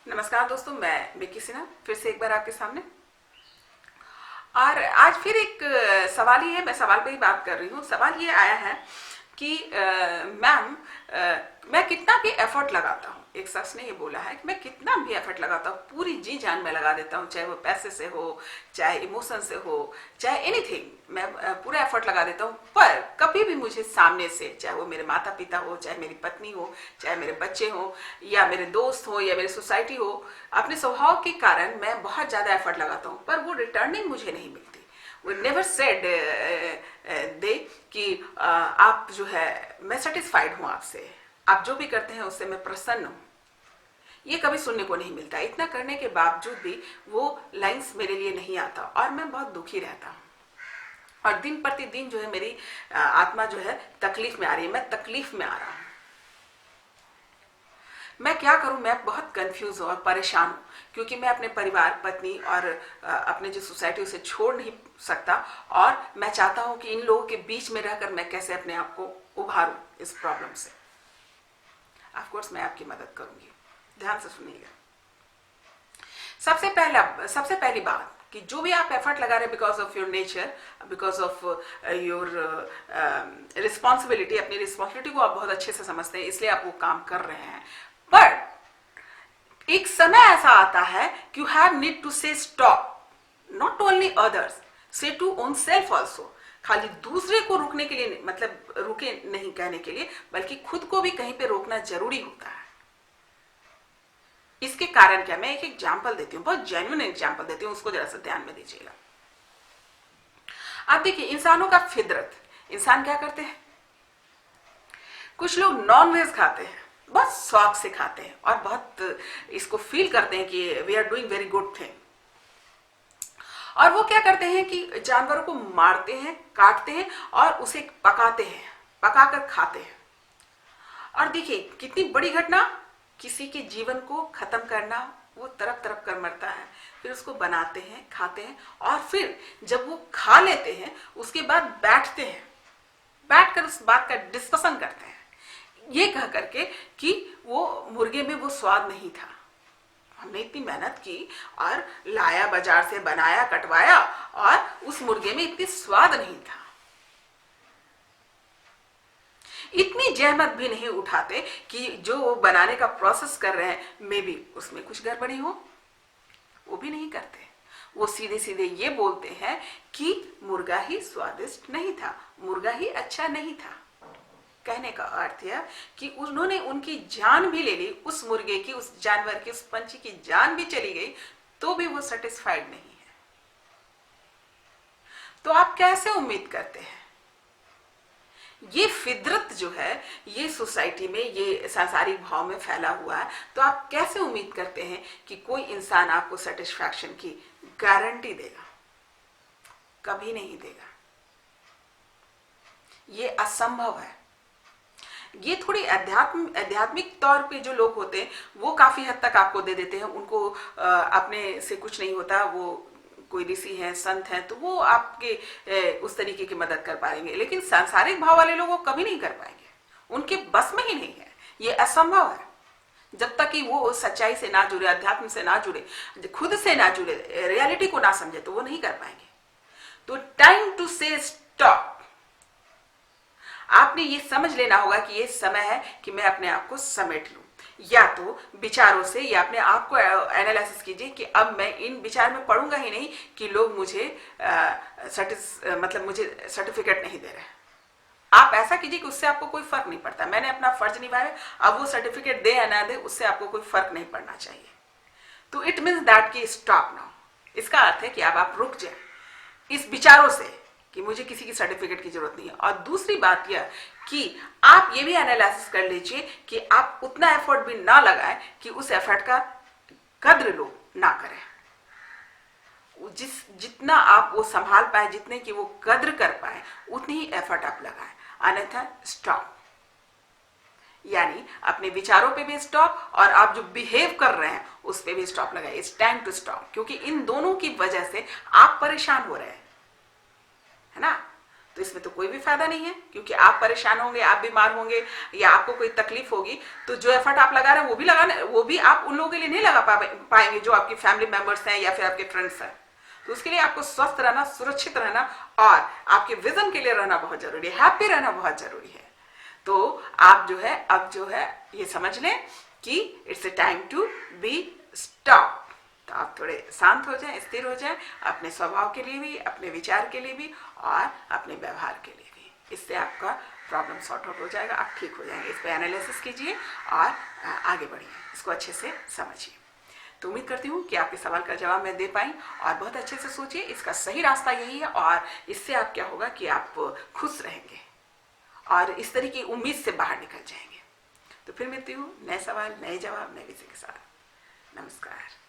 नमस्कार दोस्तों, मैं विक्की सिन्हा फिर से एक बार आपके सामने। और आज फिर एक सवाल ही है, मैं सवाल पे ही बात कर रही हूँ। सवाल ये आया है कि मैम, मैं कितना भी एफर्ट लगाता हूँ। एक शख्स ने ये बोला है कि मैं कितना भी एफर्ट लगाता हूँ, पूरी जी जान में लगा देता हूँ, चाहे वो पैसे से हो, चाहे इमोशन से हो, चाहे एनीथिंग, मैं पूरा एफर्ट लगा देता हूँ। पर कभी भी मुझे सामने से, चाहे वो मेरे माता पिता हो, चाहे मेरी पत्नी हो, चाहे मेरे बच्चे हो, या मेरे दोस्त हो, या मेरी सोसाइटी हो, अपने स्वभाव के कारण मैं बहुत ज्यादा एफर्ट लगाता हूँ, पर वो रिटर्निंग मुझे नहीं मिलती। वो नेवर सेड दे कि आप जो है, मैं सेटिस्फाइड हूं आपसे, आप जो भी करते हैं उससे मैं प्रसन्न हूं। ये कभी सुनने को नहीं मिलता। इतना करने के बावजूद भी वो लाइंस मेरे लिए नहीं आता और मैं बहुत दुखी रहता हूं। और दिन प्रतिदिन जो है मेरी आत्मा जो है तकलीफ में आ रही है, मैं तकलीफ में आ रहा हूं। मैं क्या करूं? मैं बहुत कंफ्यूज हूं और परेशान हूं, क्योंकि मैं अपने परिवार, पत्नी और अपने जो सोसाइटी उसे छोड़ नहीं सकता। और मैं चाहता हूं कि इन लोगों के बीच में रहकर मैं कैसे अपने आप को उभारूं इस प्रॉब्लम से। ऑफ कोर्स मैं आपकी मदद करूंगी, ध्यान से सुनिएगा। सबसे पहली बात कि जो भी आप एफर्ट लगा रहे हैं because of your nature, because of your responsibility, अपनी रिस्पॉन्सिबिलिटी को आप बहुत अच्छे से समझते हैं, इसलिए आप वो काम कर रहे हैं। पर एक समय ऐसा आता है कि यू हैव नीड टू से स्टॉप, नॉट ओनली अदर्स, से टू ओन सेल्फ ऑल्सो। खाली दूसरे को रोकने के लिए, मतलब रुके नहीं कहने के लिए, बल्कि खुद को भी कहीं पे रोकना जरूरी होता है। इसके कारण क्या, मैं एक एग्जाम्पल देती हूँ, बहुत जेन्युइन एग्जाम्पल देती हूँ, उसको जरा सा ध्यान में दीजिएगा। आप देखिए, इंसानों का फितरत, इंसान क्या करते हैं, कुछ लोग नॉन वेज खाते हैं, बहुत शौक से खाते हैं और बहुत इसको फील करते हैं कि we are doing very good thing. और वो क्या करते हैं कि जानवरों को मारते हैं, काटते हैं और उसे पकाते हैं, पकाकर खाते हैं। और देखिए कितनी बड़ी घटना, किसी के जीवन को खत्म करना, वो तरफ तरफ कर मरता है, फिर उसको बनाते हैं, खाते हैं, और फिर जब वो खा लेते हैं उसके बाद बैठते हैं, बैठकर उस बात का डिस्कशन करते हैं, ये कह करके कि वो मुर्गे में वो स्वाद नहीं था, हमने इतनी मेहनत की और लाया, बाजार से बनाया, कटवाया, और उस मुर्गे में इतनी स्वाद नहीं था। इतनी जहमत भी नहीं उठाते कि जो वो बनाने का प्रोसेस कर रहे हैं, मे बी उसमें कुछ गड़बड़ी हो, वो भी नहीं करते। वो सीधे सीधे ये बोलते हैं कि मुर्गा ही स्वादिष्ट नहीं था, मुर्गा ही अच्छा नहीं था। कहने का अर्थ है कि उन्होंने उनकी जान भी ले ली, उस मुर्गे की, उस जानवर की, उस पंछी की जान भी चली गई, तो भी वो सेटिस्फाइड नहीं है। तो आप कैसे उम्मीद करते हैं? ये फितरत जो है, ये सोसाइटी में, ये सांसारिक भाव में फैला हुआ है, तो आप कैसे उम्मीद करते हैं कि कोई इंसान आपको सेटिस्फैक्शन की गारंटी देगा? कभी नहीं देगा, ये असंभव है। ये थोड़ी आध्यात्मिक तौर पे जो लोग होते हैं वो काफी हद तक आपको दे देते हैं, उनको अपने से कुछ नहीं होता, वो कोई ऋषि हैं, संत हैं, तो वो आपके उस तरीके की मदद कर पाएंगे। लेकिन सांसारिक भाव वाले लोग वो कभी नहीं कर पाएंगे, उनके बस में ही नहीं है, ये असंभव है। जब तक कि वो सच्चाई से ना जुड़े, अध्यात्म से ना जुड़े, खुद से ना जुड़े, रियलिटी को ना समझे, तो वो नहीं कर पाएंगे। तो टाइम टू से स्टॉप। आपने ये समझ लेना होगा कि ये समय है कि मैं अपने आप को समेट लूं, या तो विचारों से, या अपने आप को एनालिसिस कीजिए कि अब मैं इन विचार में पढ़ूंगा ही नहीं कि लोग मुझे मतलब मुझे सर्टिफिकेट नहीं दे रहे। आप ऐसा कीजिए कि उससे आपको कोई फर्क नहीं पड़ता, मैंने अपना फर्ज निभाया, अब वो सर्टिफिकेट दे या ना दे उससे आपको कोई फर्क नहीं पड़ना चाहिए। तो इट मीन्स दैट कि स्टॉप नाउ। इसका अर्थ है कि अब आप रुक जाए इस विचारों से कि मुझे किसी की सर्टिफिकेट की जरूरत नहीं है। और दूसरी बात यह कि आप ये भी एनालिसिस कर लीजिए कि आप उतना एफर्ट भी ना लगाएं कि उस एफर्ट का कद्र लोग ना करें। जितना आप वो संभाल पाए, जितने की वो कद्र कर पाए, उतनी ही एफर्ट आप लगाएं, अन्यथा स्टॉप। यानी अपने विचारों पे भी स्टॉप, और आप जो बिहेव कर रहे हैं उस पे भी स्टॉप लगाए। इट्स टाइम टू स्टॉप, क्योंकि इन दोनों की वजह से आप परेशान हो रहे हैं, है ना। तो इसमें तो कोई भी फायदा नहीं है, क्योंकि आप परेशान होंगे, आप बीमार होंगे या आपको कोई तकलीफ होगी, तो जो एफर्ट आप लगा रहे हैं वो भी आप उन लोगों के लिए नहीं लगा पाएंगे जो आपकी फैमिली मेंबर्स हैं या फिर आपके फ्रेंड्स हैं। तो उसके लिए आपको स्वस्थ रहना, सुरक्षित रहना और आपके विजन के लिए रहना बहुत जरूरी है, हैप्पी रहना बहुत जरूरी है। तो आप जो है अब जो है ये समझ लें कि it's a time to be stop. तो आप थोड़े शांत हो जाएं, स्थिर हो जाएं, अपने स्वभाव के लिए भी, अपने विचार के लिए भी और अपने व्यवहार के लिए भी। इससे आपका प्रॉब्लम सॉर्ट आउट हो जाएगा, आप ठीक हो जाएंगे। इस पर एनालिसिस कीजिए और आगे बढ़िए, इसको अच्छे से समझिए। तो उम्मीद करती हूँ कि आपके सवाल का जवाब मैं दे पाई, और बहुत अच्छे से सोचिए, इसका सही रास्ता यही है और इससे आप क्या होगा कि आप खुश रहेंगे और इस तरह की उम्मीद से बाहर निकल जाएंगे। तो फिर मिलती हूँ नए सवाल, नए जवाब, नए विषय के साथ। नमस्कार।